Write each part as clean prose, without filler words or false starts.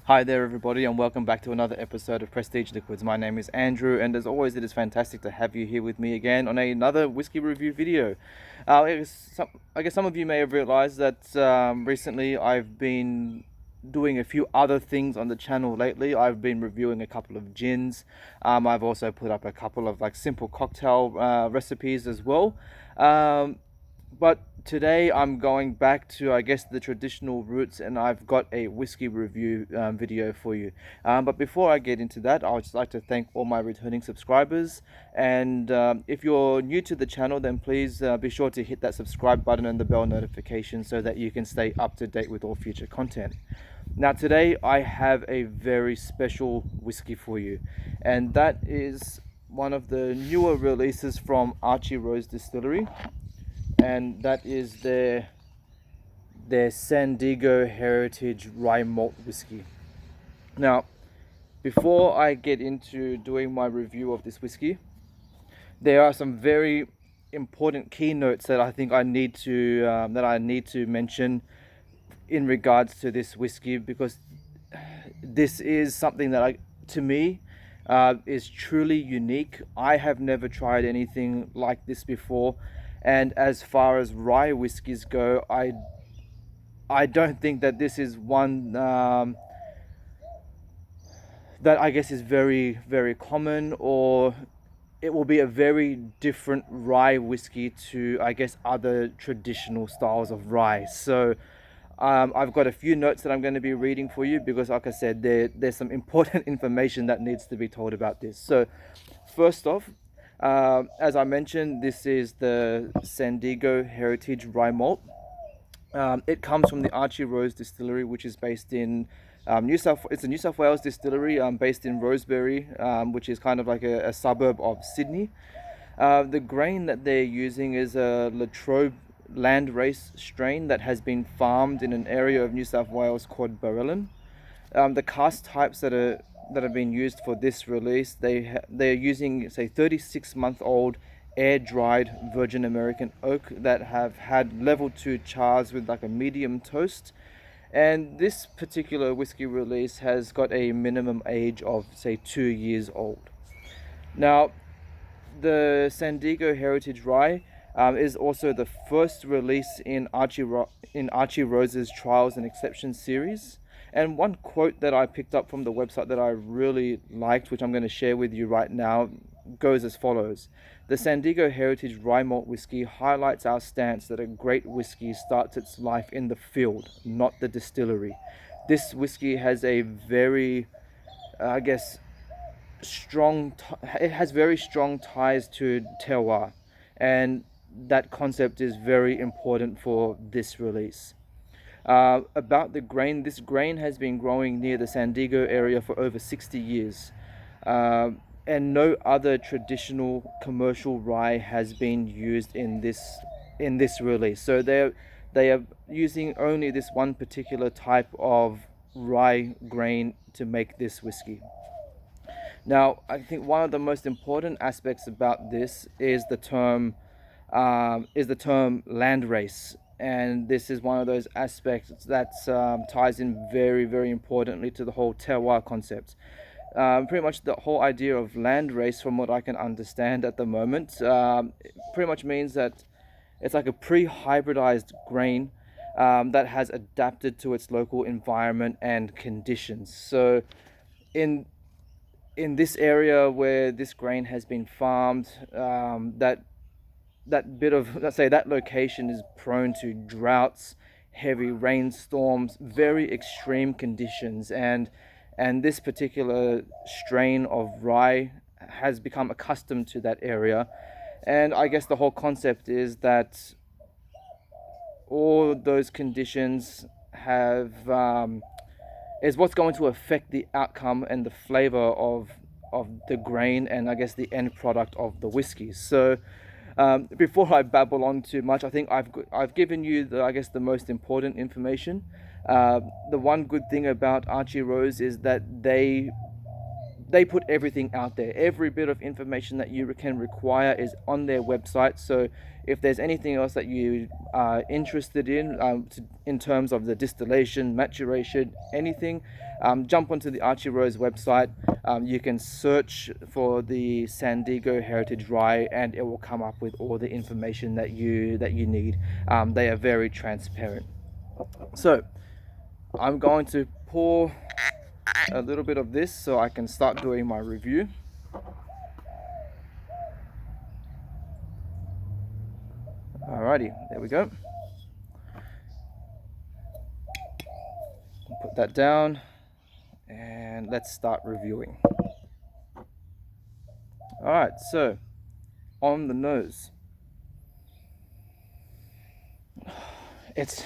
Hi there everybody, and welcome back to another episode of Prestige Liquids. My name is Andrew, and as always it is fantastic to have you here with me again on another whiskey review video. I guess some of you may have realized that recently I've been doing a few other things on the channel lately. I've been reviewing a couple of gins. I've also put up a couple of simple cocktail recipes as well. But today I'm going back to, I guess, the traditional roots, and I've got a whiskey review video for you. But before I get into that, I would just like to thank all my returning subscribers. And if you're new to the channel, then please be sure to hit that subscribe button and the bell notification so that you can stay up to date with all future content. Now today I have a very special whiskey for you, and that is one of the newer releases from Archie Rose Distillery, and that is their Sandigo Heritage Rye Malt whiskey. Now, before I get into doing my review of this whiskey, there are some very important keynotes that I think I need to mention in regards to this whiskey, because this is something that to me is truly unique. I have never tried anything like this before, and as far as rye whiskies go, I don't think that this is one that I guess is very, very common, or it will be a very different rye whiskey to, I guess, other traditional styles of rye. So I've got a few notes that I'm going to be reading for you because, like I said, there's some important information that needs to be told about this. So first off, as I mentioned, this is the Sandigo Heritage Rye Malt. It comes from the Archie Rose Distillery, which is based in it's a New South Wales distillery based in Rosebery, which is kind of like a suburb of Sydney. The grain that they're using is a Latrobe landrace strain that has been farmed in an area of New South Wales called Barellan. The cask types that have been used for this release, they're using, say, 36-month-old air-dried Virgin American oak that have had level 2 chars with like a medium toast. And this particular whiskey release has got a minimum age of, say, 2 years old. Now, the Sandigo Heritage Rye is also the first release in Archie Rose's Trials and Exceptions series. And one quote that I picked up from the website that I really liked, which I'm going to share with you right now, goes as follows. The Sandigo Heritage Rye Malt Whiskey highlights our stance that a great whiskey starts its life in the field, not the distillery. This whiskey has a very, I guess, it has very strong ties to terroir, and that concept is very important for this release. About the grain, this grain has been growing near the Sandigo area for over 60 years, and no other traditional commercial rye has been used in this release. So they are using only this one particular type of rye grain to make this whiskey. Now, I think one of the most important aspects about this is the term landrace, and this is one of those aspects that ties in very, very importantly to the whole terroir concept. Pretty much the whole idea of landrace, from what I can understand at the moment, pretty much means that it's like a pre-hybridized grain that has adapted to its local environment and conditions. So in this area where this grain has been farmed, that bit of, let's say, that location is prone to droughts, heavy rainstorms, very extreme conditions, and this particular strain of rye has become accustomed to that area. And I guess the whole concept is that all those conditions is what's going to affect the outcome and the flavor of the grain, and I guess the end product of the whiskey. So before I babble on too much, I think I've given you the most important information. The one good thing about Archie Rose is that they they put everything out there. Every bit of information that you can require is on their website. So if there's anything else that you are interested in terms of the distillation, maturation, anything, jump onto the Archie Rose website. You can search for the Sandigo Heritage Rye, and it will come up with all the information that you need. They are very transparent. So I'm going to pour a little bit of this so I can start doing my review. Alrighty, there we go. Put that down and let's start reviewing. Alright, so on the nose, it's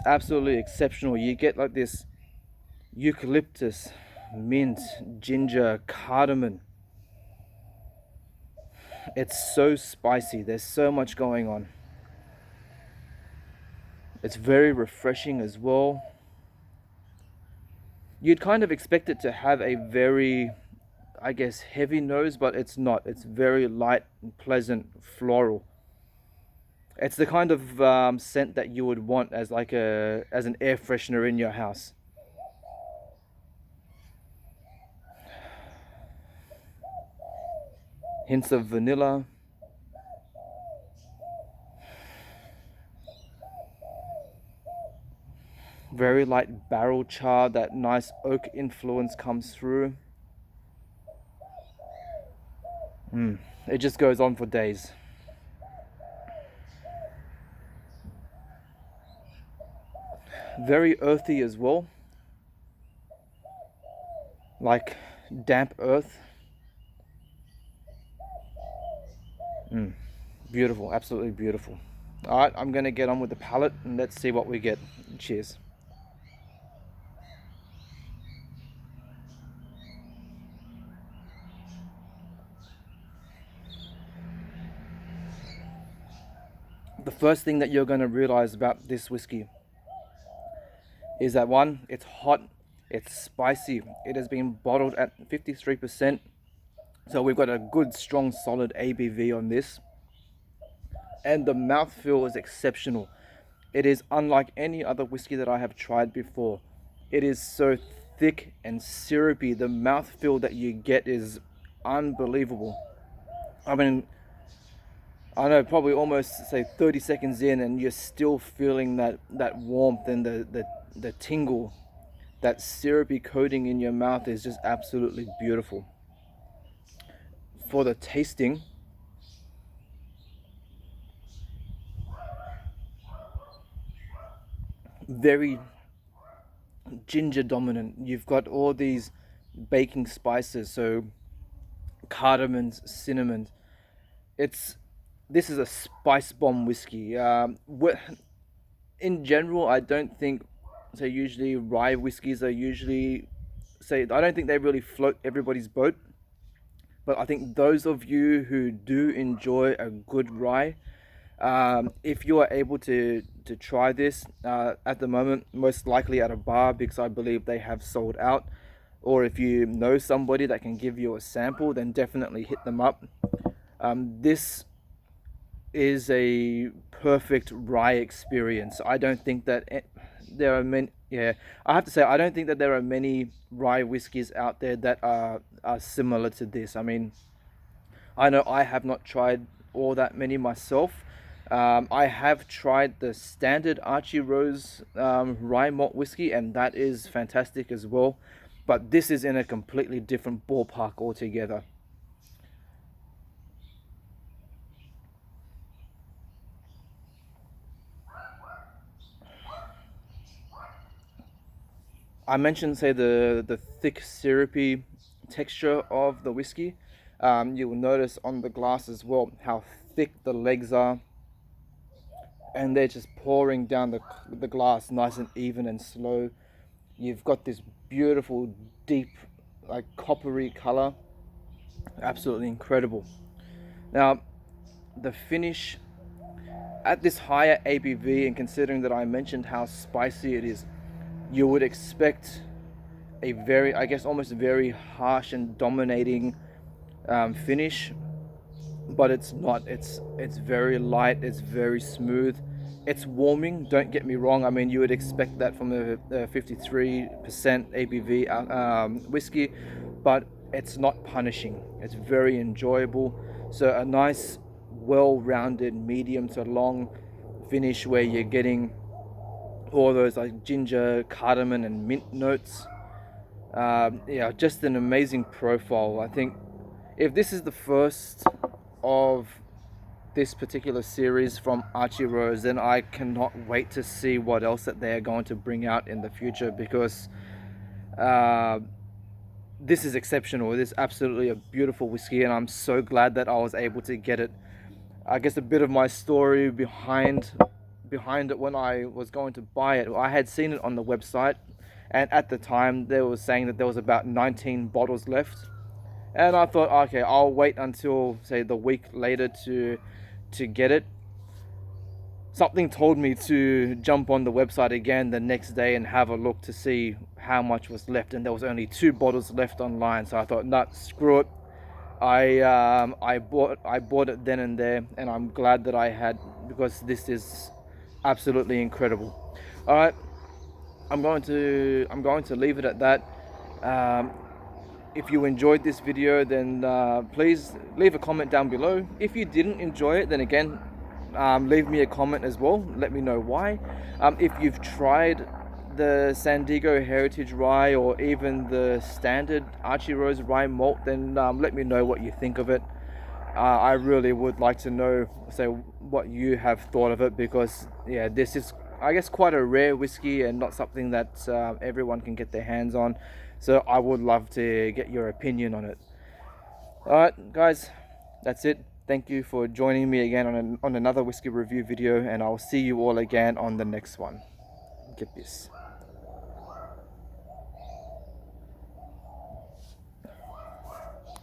absolutely exceptional. You get like this eucalyptus, mint, ginger, cardamom. It's so spicy. There's so much going on. It's very refreshing as well. You'd kind of expect it to have a very, I guess, heavy nose, but it's not. It's very light and pleasant, floral. It's the kind of scent that you would want as like as an air freshener in your house. Hints of vanilla. Very light barrel char, that nice oak influence comes through. It just goes on for days. Very earthy as well, like damp earth. Beautiful, absolutely beautiful. All right, I'm gonna get on with the palate and let's see what we get. Cheers. The first thing that you're going to realize about this whiskey is that, one, it's hot, it's spicy. It has been bottled at 53%, so we've got a good, strong, solid ABV on this. And the mouthfeel is exceptional. It is unlike any other whiskey that I have tried before. It is so thick and syrupy. The mouthfeel that you get is unbelievable. I mean, I know, probably almost say 30 seconds in and you're still feeling that warmth and the tingle. That syrupy coating in your mouth is just absolutely beautiful. For the tasting, very ginger dominant. You've got all these baking spices, so cardamoms, cinnamons. This is a spice bomb whiskey. In general, I don't think, so usually rye whiskies are usually, I don't think they really float everybody's boat. But I think those of you who do enjoy a good rye, if you are able to try this at the moment, most likely at a bar, because I believe they have sold out, or if you know somebody that can give you a sample, then definitely hit them up. This is a perfect rye experience. I don't think that there are many. Yeah, I have to say, I don't think that there are many rye whiskies out there that are similar to this. I mean, I know I have not tried all that many myself. I have tried the standard Archie Rose Rye Malt whiskey, and that is fantastic as well. But this is in a completely different ballpark altogether. I mentioned, say, the thick syrupy texture of the whiskey. You will notice on the glass as well how thick the legs are, and they're just pouring down the glass nice and even and slow. You've got this beautiful deep, like, coppery color. Absolutely incredible. Now, the finish at this higher ABV, and considering that I mentioned how spicy it is, you would expect a very, I guess, almost very harsh and dominating finish, but it's not. It's very light. It's very smooth. It's warming. Don't get me wrong. I mean, you would expect that from a 53% ABV whiskey, but it's not punishing. It's very enjoyable. So a nice, well-rounded, medium to long finish where you're getting all those like ginger, cardamom, and mint notes. Yeah, just an amazing profile. I think if this is the first of this particular series from Archie Rose, then I cannot wait to see what else that they're going to bring out in the future, because this is exceptional. It is absolutely a beautiful whiskey, and I'm so glad that I was able to get it. I guess a bit of my story behind it when I was going to buy it. I had seen it on the website, and at the time they were saying that there was about 19 bottles left. And I thought, okay, I'll wait until, say, the week later to get it. Something told me to jump on the website again the next day and have a look to see how much was left, and there was only 2 bottles left online. So I thought, nah, screw it. I bought it then and there, and I'm glad that I had, because this is absolutely incredible. All right, I'm going to leave it at that. If you enjoyed this video, then please leave a comment down below. If you didn't enjoy it, then again, leave me a comment as well. Let me know why. If you've tried the Sandigo Heritage Rye or even the standard Archie Rose Rye Malt, then let me know what you think of it. I really would like to know, say, what you have thought of it, because yeah, this is, I guess, quite a rare whiskey and not something that everyone can get their hands on. So I would love to get your opinion on it. Alright guys, that's it. Thank you for joining me again on another whiskey review video, and I'll see you all again on the next one. KIPPIS.